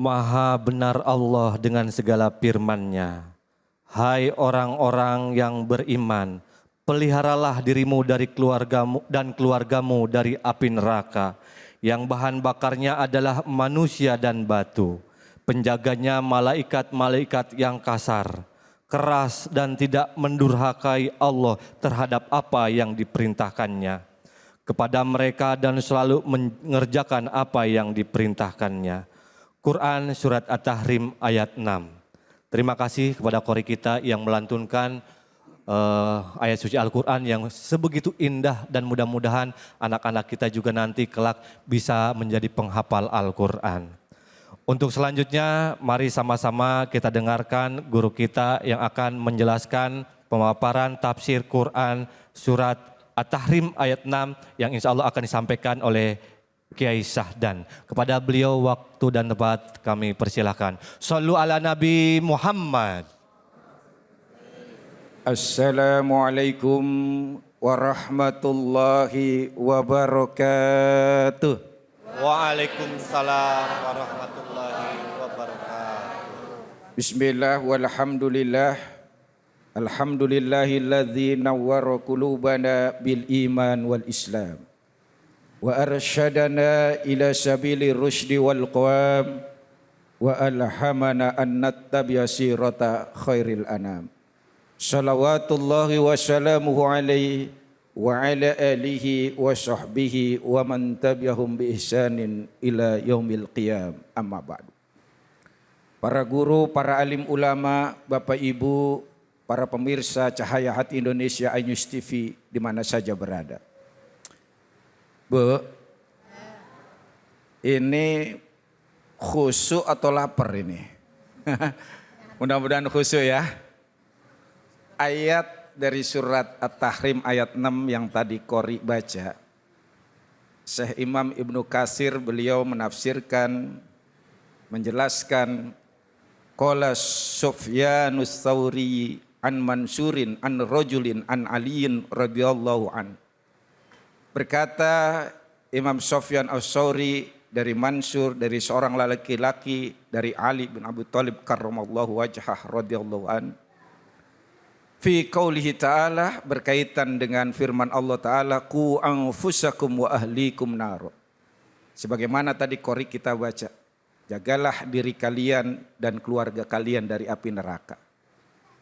Maha benar Allah dengan segala firman-Nya. Hai orang-orang yang beriman, peliharalah dirimu dari keluargamu dan keluargamu dari api neraka, yang bahan bakarnya adalah manusia dan batu. Penjaganya malaikat-malaikat yang kasar, keras dan tidak mendurhakai Allah terhadap apa yang diperintahkannya kepada mereka dan selalu mengerjakan apa yang diperintahkannya. Quran Surat At-Tahrim ayat 6. Terima kasih kepada qori kita yang melantunkan ayat suci Al-Quran yang sebegitu indah, dan mudah-mudahan anak-anak kita juga nanti kelak bisa menjadi penghafal Al-Quran. Untuk selanjutnya mari sama-sama kita dengarkan guru kita yang akan menjelaskan pemaparan tafsir Quran Surat At-Tahrim ayat 6 yang insya Allah akan disampaikan oleh Kiai Syahdan. Kepada beliau waktu dan tempat kami persilahkan. Shallu ala Nabi Muhammad. Assalamualaikum warahmatullahi wabarakatuh. Waalaikumsalam warahmatullahi wabarakatuh. Bismillah walhamdulillah. Alhamdulillahilladzi nawwara qulubana bil iman wal islam. Wa arsyadana ila sabili rusydi wal qawam. Wa alhamana an nattabi'a sirata khairil anam. Salawatullahi wa salamuhu alaihi wa ala alihi wa sahbihi wa man tabi'ahum bi ihsanin ila yaumil qiyam, amma ba'du. Para guru, para alim ulama, Bapak Ibu, para pemirsa Cahaya Hati Indonesia iNews TV di mana saja berada. Bu, ini khusyuk atau lapar ini? Mudah-mudahan khusyuk ya. Ayat dari surat At-Tahrim ayat 6 yang tadi qori baca, Syekh Imam Ibnu Katsir beliau menafsirkan, menjelaskan, qala Sufyanus Tsauri an Mansurin an rajulin an Aliyin radhiyallahu an. Berkata Imam Sufyan As-Tsauri dari Mansur, dari seorang laki-laki dari Ali bin Abi Thalib karramallahu wajhah radhiyallahu an. Fi qaulihi ta'ala, berkaitan dengan firman Allah Ta'ala, qu anfusakum wa ahlikum nar. Sebagaimana tadi qori kita baca, jagalah diri kalian dan keluarga kalian dari api neraka.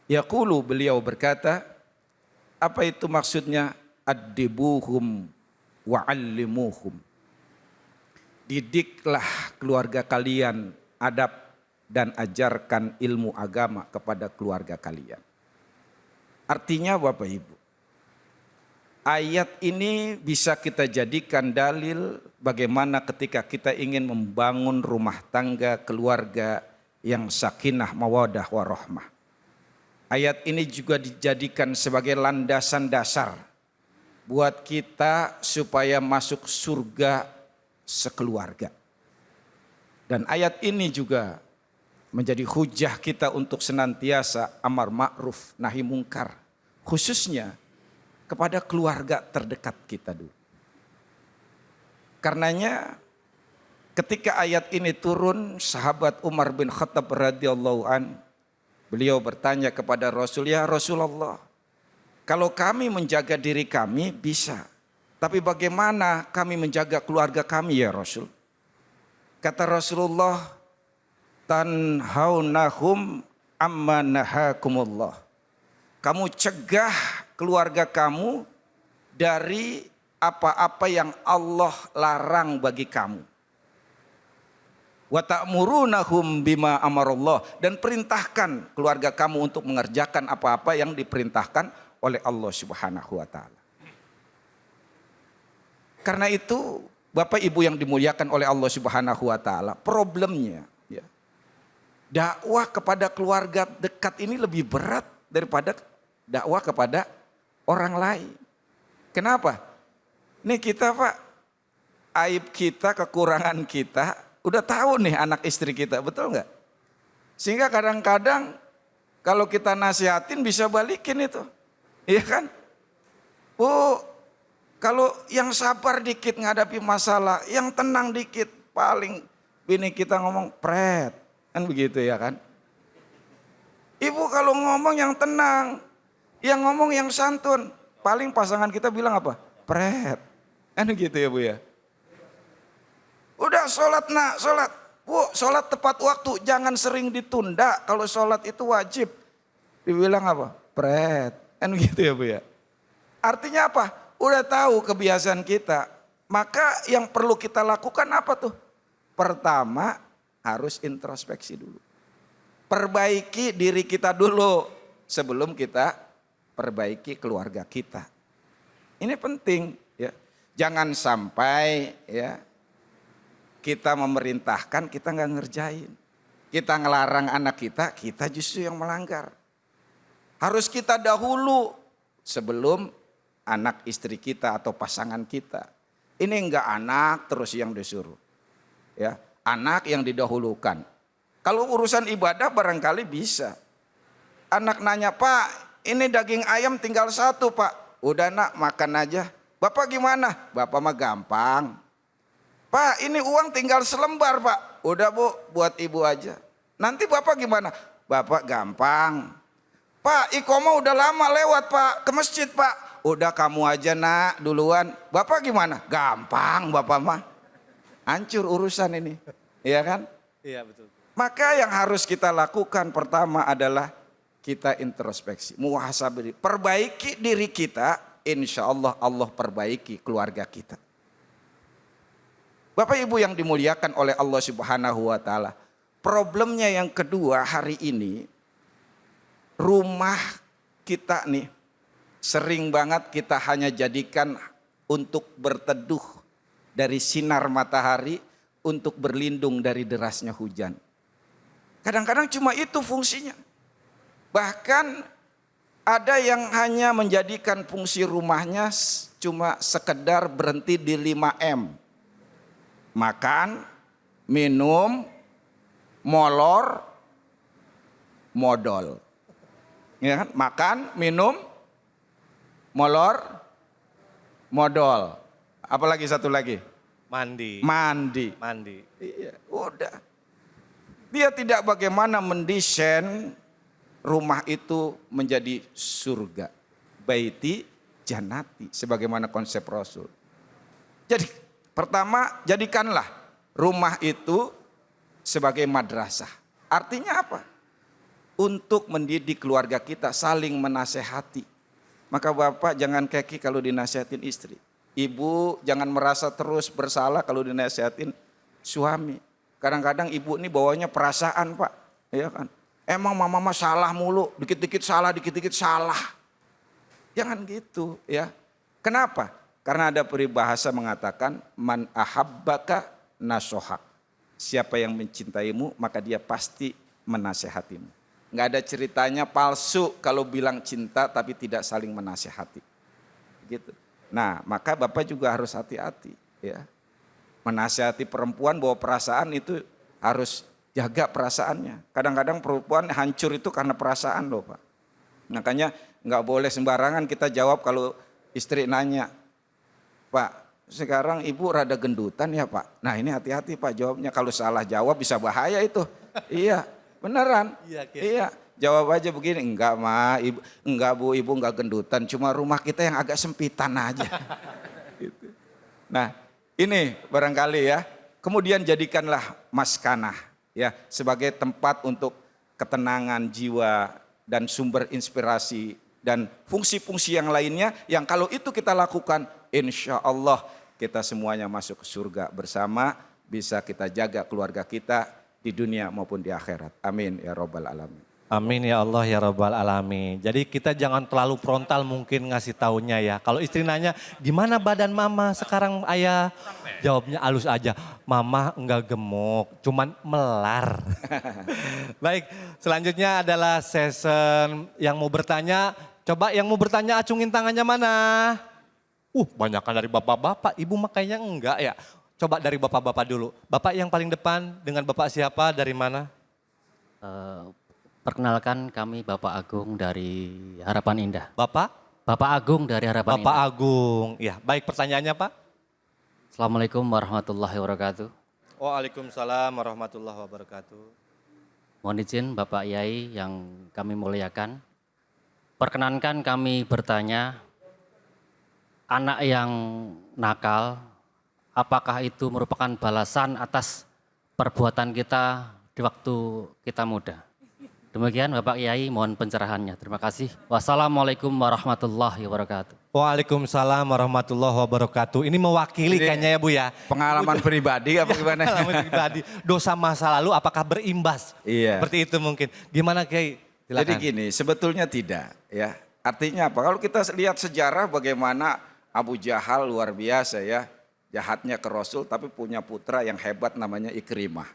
Yaqulu, beliau berkata, apa itu maksudnya? Addibuhum wa'allimuhum. Didiklah keluarga kalian adab dan ajarkan ilmu agama kepada keluarga kalian. Artinya Bapak Ibu, ayat ini bisa kita jadikan dalil bagaimana ketika kita ingin membangun rumah tangga keluarga yang sakinah mawadah warahmah. Ayat ini juga dijadikan sebagai landasan dasar buat kita supaya masuk surga sekeluarga. Dan ayat ini juga menjadi hujah kita untuk senantiasa amar ma'ruf nahi mungkar, khususnya kepada keluarga terdekat kita dulu. Karenanya ketika ayat ini turun, sahabat Umar bin Khattab radhiyallahu an, beliau bertanya kepada Rasul, ya Rasulullah, kalau kami menjaga diri kami bisa, tapi bagaimana kami menjaga keluarga kami ya Rasul? Kata Rasulullah, tanhaunahum amma nahakumullah. Kamu cegah keluarga kamu dari apa-apa yang Allah larang bagi kamu. Wa ta'murunahum bima amarallah, dan perintahkan keluarga kamu untuk mengerjakan apa-apa yang diperintahkan oleh Allah Subhanahu wa taala. Karena itu Bapak Ibu yang dimuliakan oleh Allah Subhanahu wa taala, problemnya ya, dakwah kepada keluarga dekat ini lebih berat daripada dakwah kepada orang lain. Kenapa? Nih kita Pak, aib kita, kekurangan kita, udah tahu nih anak istri kita, betul nggak? Sehingga kadang-kadang kalau kita nasihatin bisa balikin itu, iya kan? Bu, kalau yang sabar dikit menghadapi masalah, yang tenang dikit, paling bini kita ngomong pret. Kan begitu ya kan. Ibu kalau ngomong yang tenang, yang ngomong yang santun. Paling pasangan kita bilang apa? Pret. Kan gitu ya Bu ya. Udah sholat nak, sholat. Bu, sholat tepat waktu, jangan sering ditunda. Kalau sholat itu wajib. Dibilang apa? Pret. Kan gitu ya Bu ya. Artinya apa? Udah tahu kebiasaan kita. Maka yang perlu kita lakukan apa tuh? Pertama harus introspeksi dulu. Perbaiki diri kita dulu sebelum kita perbaiki keluarga kita. Ini penting ya. Jangan sampai ya kita memerintahkan, kita nggak ngerjain. Kita ngelarang anak kita, kita justru yang melanggar. Harus kita dahulu sebelum anak istri kita atau pasangan kita. Ini enggak anak terus yang disuruh. Ya, anak yang didahulukan. Kalau urusan ibadah barangkali bisa. Anak nanya, "Pak, ini daging ayam tinggal 1, Pak." "Udah nak, makan aja." "Bapak gimana?" "Bapak mah gampang." "Pak, ini uang tinggal selembar, Pak." "Udah Bu, buat ibu aja." "Nanti Bapak gimana?" "Bapak gampang." "Pak, Ikomo udah lama lewat Pak, ke masjid Pak." "Udah kamu aja nak duluan." "Bapak gimana?" "Gampang Bapak mah." Hancur urusan ini, iya kan? Iya betul. Maka yang harus kita lakukan pertama adalah kita introspeksi, muhasabah, perbaiki diri kita, insya Allah Allah perbaiki keluarga kita. Bapak Ibu yang dimuliakan oleh Allah Subhanahu wa taala. Problemnya yang kedua hari ini, rumah kita nih sering banget kita hanya jadikan untuk berteduh dari sinar matahari, untuk berlindung dari derasnya hujan. Kadang-kadang cuma itu fungsinya. Bahkan ada yang hanya menjadikan fungsi rumahnya cuma sekedar berhenti di 5M. Makan, minum, molor, modal. Ya kan? Makan, minum, molor, modal. Apalagi satu lagi? Mandi. Mandi. Mandi. Iya, udah. Dia tidak bagaimana mendesain rumah itu menjadi surga. Baiti janati sebagaimana konsep Rasul. Jadi pertama jadikanlah rumah itu sebagai madrasah. Artinya apa? Untuk mendidik keluarga kita saling menasehati. Maka Bapak jangan keki kalau dinasehatin istri. Ibu jangan merasa terus bersalah kalau dinasehatin suami. Kadang-kadang ibu ini bawanya perasaan Pak. Ya kan? Emang mama salah mulu, dikit-dikit salah, dikit-dikit salah. Jangan gitu ya. Kenapa? Karena ada peribahasa mengatakan man ahabbaka nasohak. Siapa yang mencintaimu maka dia pasti menasehatimu. Nggak ada ceritanya palsu kalau bilang cinta tapi tidak saling menasehati. Gitu. Nah, maka Bapak juga harus hati-hati ya. Menasehati perempuan bahwa perasaan itu harus jaga perasaannya. Kadang-kadang perempuan hancur itu karena perasaan loh Pak. Makanya nggak boleh sembarangan kita jawab kalau istri nanya, "Pak, sekarang ibu rada gendutan ya Pak?" Nah ini hati-hati Pak jawabnya. Kalau salah jawab bisa bahaya itu. Iya, beneran. Iya. Jawab aja begini, "Enggak Ma, ibu, enggak Bu, ibu enggak gendutan, cuma rumah kita yang agak sempitan aja." Gitu. Nah ini barangkali ya, kemudian jadikanlah maskanah ya sebagai tempat untuk ketenangan jiwa dan sumber inspirasi dan fungsi-fungsi yang lainnya yang kalau itu kita lakukan insya Allah kita semuanya masuk ke surga bersama, bisa kita jaga keluarga kita di dunia maupun di akhirat. Amin ya Rabbal Alamin. Amin ya Allah ya Rabbal Alamin. Jadi kita jangan terlalu frontal mungkin ngasih taunya ya. Kalau istri nanya, "Gimana badan mama sekarang ayah?" Jawabnya halus aja, "Mama enggak gemuk, cuman melar." Baik, selanjutnya adalah session yang mau bertanya. Coba yang mau bertanya acungin tangannya mana? Banyakan dari bapak-bapak, ibu makanya enggak ya. Coba dari bapak-bapak dulu. Bapak yang paling depan dengan bapak siapa, dari mana? Perkenalkan kami Bapak Agung dari Harapan Indah. Bapak? Bapak Agung dari Harapan Bapak Indah. Agung. Ya, baik pertanyaannya Pak. Assalamualaikum warahmatullahi wabarakatuh. Waalaikumsalam warahmatullahi wabarakatuh. Mohon izin Bapak Yai yang kami muliakan. Perkenankan kami bertanya, anak yang nakal, apakah itu merupakan balasan atas perbuatan kita di waktu kita muda? Demikian Bapak Yai, mohon pencerahannya. Terima kasih. Wassalamualaikum warahmatullahi wabarakatuh. Waalaikumsalam warahmatullahi wabarakatuh. Ini mewakili Ini kayaknya ya Bu ya. Pengalaman pribadi apa gimana? Pengalaman pribadi. Dosa masa lalu apakah berimbas? Iya. Seperti itu mungkin. Gimana Kiai? Silakan. Jadi gini, sebetulnya tidak ya. Artinya apa? Kalau kita lihat sejarah bagaimana Abu Jahal luar biasa ya. Jahatnya ke Rasul tapi punya putra yang hebat namanya Ikrimah.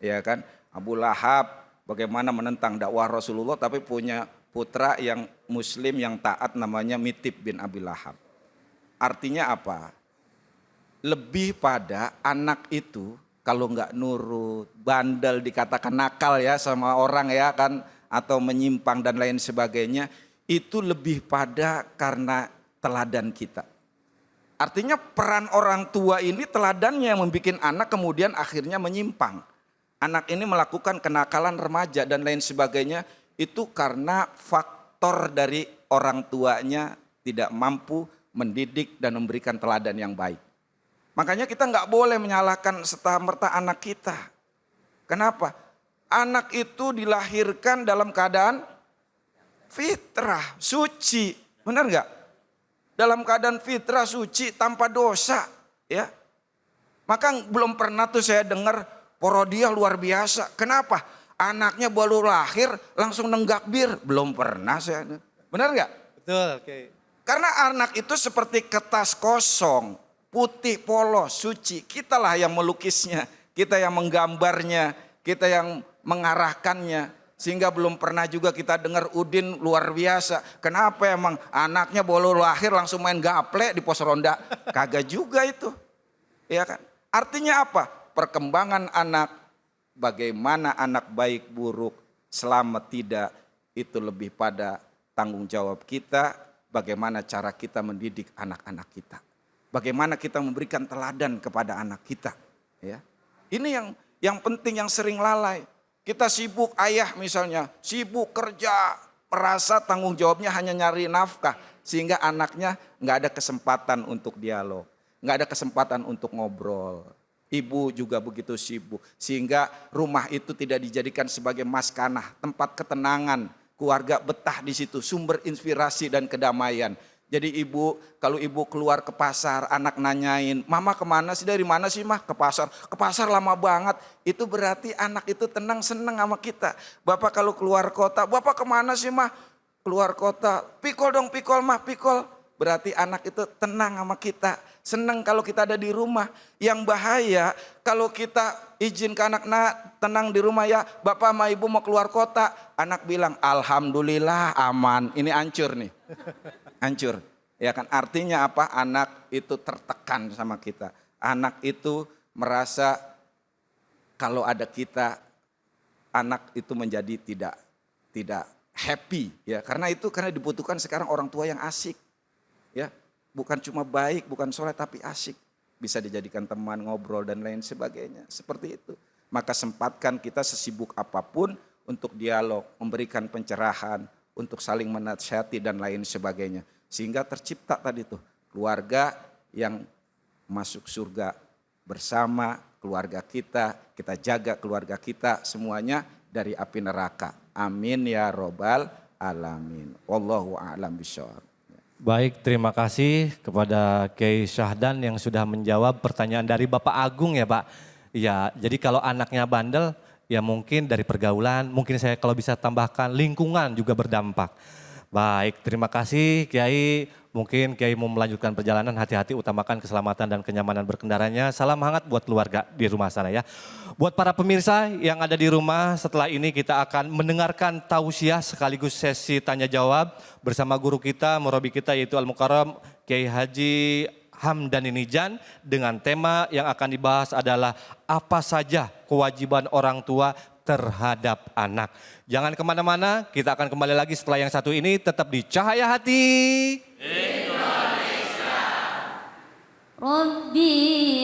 Ya kan? Abu Lahab bagaimana menentang dakwah Rasulullah tapi punya putra yang muslim yang taat namanya Mitib bin Abi Lahab. Artinya apa? Lebih pada anak itu kalau nggak nurut, bandel, dikatakan nakal ya sama orang ya kan, atau menyimpang dan lain sebagainya, itu lebih pada karena teladan kita. Artinya peran orang tua ini teladannya yang membuat anak kemudian akhirnya menyimpang. Anak ini melakukan kenakalan remaja dan lain sebagainya itu karena faktor dari orang tuanya tidak mampu mendidik dan memberikan teladan yang baik. Makanya kita nggak boleh menyalahkan serta-merta anak kita. Kenapa? Anak itu dilahirkan dalam keadaan fitrah, suci. Benar nggak? Dalam keadaan fitrah, suci, tanpa dosa. Ya. Maka belum pernah tuh saya dengar Porodia luar biasa. Kenapa? Anaknya baru lahir langsung nenggak bir. Belum pernah saya. Benar nggak? Betul Kiai. Karena anak itu seperti kertas kosong. Putih, polos, suci. Kitalah yang melukisnya. Kita yang menggambarnya. Kita yang mengarahkannya. Sehingga belum pernah juga kita dengar Udin luar biasa. Kenapa emang anaknya baru lahir langsung main gaple di pos ronda. Kagak juga itu. Ya kan? Artinya apa? Perkembangan anak, bagaimana anak baik buruk, selamat tidak, itu lebih pada tanggung jawab kita, bagaimana cara kita mendidik anak-anak kita. Bagaimana kita memberikan teladan kepada anak kita. Ya. Ini yang penting, yang sering lalai. Kita sibuk, ayah misalnya, sibuk kerja, merasa tanggung jawabnya hanya nyari nafkah. Sehingga anaknya nggak ada kesempatan untuk dialog, nggak ada kesempatan untuk ngobrol. Ibu juga begitu sibuk sehingga rumah itu tidak dijadikan sebagai maskanah, tempat ketenangan, keluarga betah di situ, sumber inspirasi dan kedamaian. Jadi ibu, kalau ibu keluar ke pasar, anak nanyain, "Mama kemana sih, dari mana sih mah?" "Ke pasar." "Ke pasar lama banget." Itu berarti anak itu tenang, senang sama kita. "Bapak kalau keluar kota, Bapak kemana sih mah?" "Keluar kota." "Pikol dong, pikol mah, pikol." Berarti anak itu tenang sama kita. Senang kalau kita ada di rumah. Yang bahaya kalau kita izin ke anak, tenang di rumah ya, Bapak sama Ibu mau keluar kota. Anak bilang, "Alhamdulillah aman." Ini hancur nih. Hancur. Ya kan, artinya apa? Anak itu tertekan sama kita. Anak itu merasa kalau ada kita, anak itu menjadi tidak happy ya. Karena dibutuhkan sekarang orang tua yang asik. Ya, bukan cuma baik, bukan soleh tapi asik. Bisa dijadikan teman, ngobrol dan lain sebagainya. Seperti itu. Maka sempatkan kita sesibuk apapun untuk dialog, memberikan pencerahan, untuk saling menasihati dan lain sebagainya. Sehingga tercipta tadi tuh keluarga yang masuk surga bersama keluarga kita jaga keluarga kita semuanya dari api neraka. Amin ya robbal alamin. Wallahu a'lam bishawab. Baik, terima kasih kepada Kiai Syahdan yang sudah menjawab pertanyaan dari Bapak Agung ya Pak. Ya, jadi kalau anaknya bandel ya mungkin dari pergaulan, mungkin saya kalau bisa tambahkan lingkungan juga berdampak. Baik, terima kasih Kiai. Mungkin Kiai mau melanjutkan perjalanan, hati-hati utamakan keselamatan dan kenyamanan berkendaranya. Salam hangat buat keluarga di rumah sana ya. Buat para pemirsa yang ada di rumah, setelah ini kita akan mendengarkan tausiah sekaligus sesi tanya jawab bersama guru kita, murabi kita yaitu Al-Mukarram Kiai Haji Hamdani Nijan dengan tema yang akan dibahas adalah apa saja kewajiban orang tua terhadap anak. Jangan kemana-mana, kita akan kembali lagi setelah yang satu ini, tetap di Cahaya Hati Rabbi